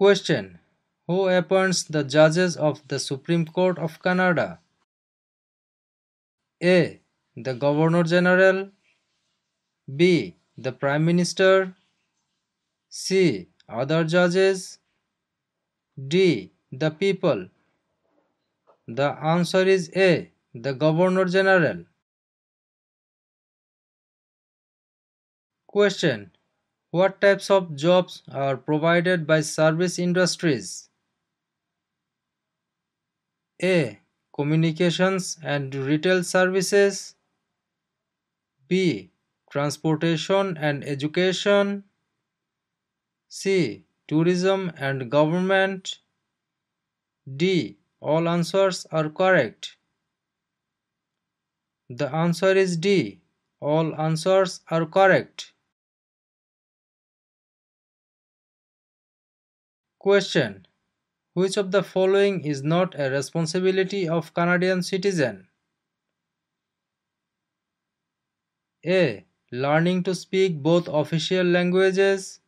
Question: Who appoints the judges of the Supreme Court of Canada? A. The Governor General. B. The Prime Minister. C. Other judges. D. The people. The answer is A. The Governor General. Question: What types of jobs are provided by service industries? A. Communications and retail services. B. Transportation and education. C. Tourism and government. D. All answers are correct. The answer is D. All answers are correct. Question: Which of the following is not a responsibility of Canadian citizen? A. Learning to speak both official languages.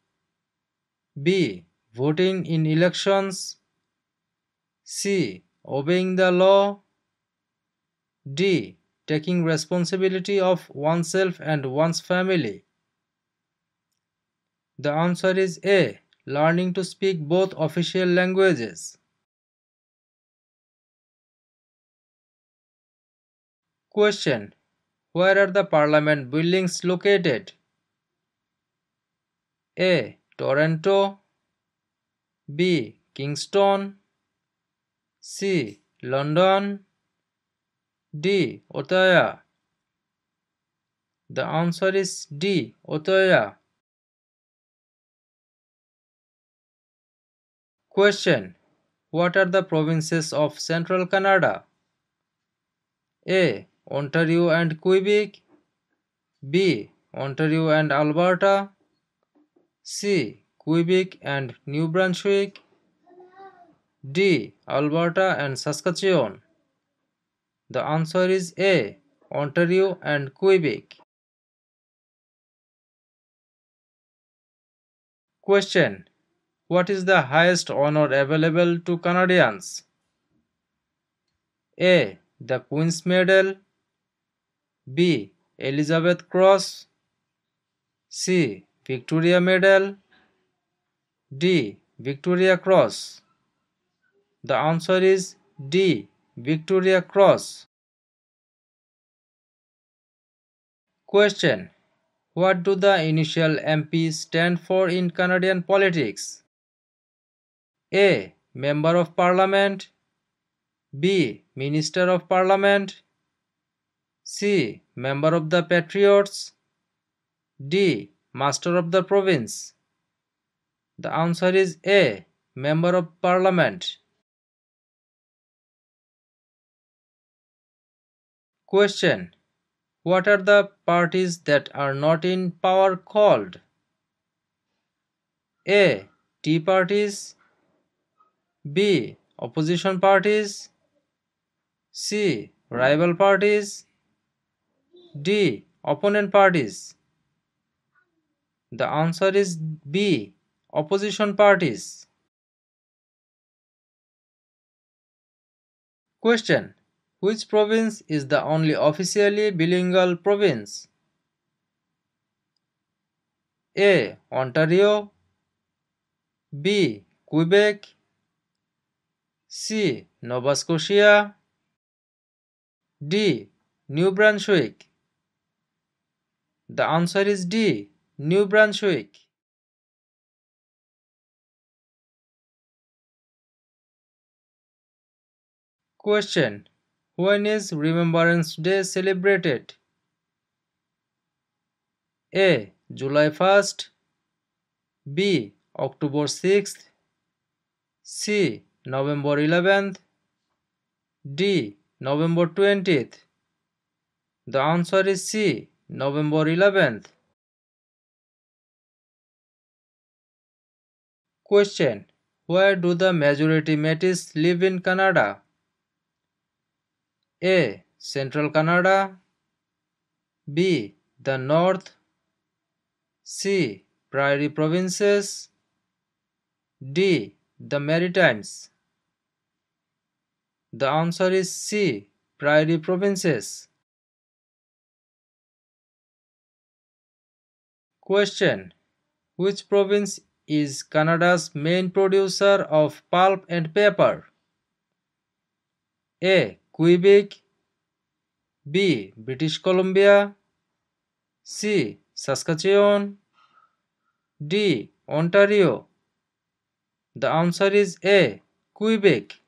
B. Voting in elections. C. Obeying the law. D. Taking responsibility of oneself and one's family. The answer is A. Learning to speak both official languages. Question: Where are the Parliament buildings located? A. Toronto. B. Kingston. C. London. D. Ottawa. The answer is D. Ottawa. Question: What are the provinces of Central Canada? A. Ontario and Quebec. B. Ontario and Alberta. C. Quebec and New Brunswick. D. Alberta and Saskatchewan. The answer is A. Ontario and Quebec. Question: What is the highest honor available to Canadians? A. The Queen's Medal. B. Elizabeth Cross. C. Victoria Medal. D. Victoria Cross. The answer is D. Victoria Cross. Question: What do the initial MP stand for in Canadian politics? A. Member of Parliament. B. Minister of Parliament. C. Member of the Patriots. D. Master of the Province. The answer is A. Member of Parliament. Question: What are the parties that are not in power called? A. Tea parties. B. Opposition parties. C. Rival parties. D. Opponent parties. The answer is B. Opposition parties. Question: Which province is the only officially bilingual province? A. Ontario. B. Quebec. C. Nova Scotia. D. New Brunswick. The answer is D. New Brunswick. Question: When is Remembrance Day celebrated? A. July 1st. B. October 6th. C. November 11th. D. November 20th. The answer is C. November 11th. Question: Where do the majority Métis live in Canada? A. Central Canada. B. The North. C. Prairie Provinces. D. The Maritimes. The answer is C. Prairie provinces. Question. Which province is Canada's main producer of pulp and paper? A. Quebec. B. British Columbia. C. Saskatchewan. D. Ontario. The answer is A. Quebec.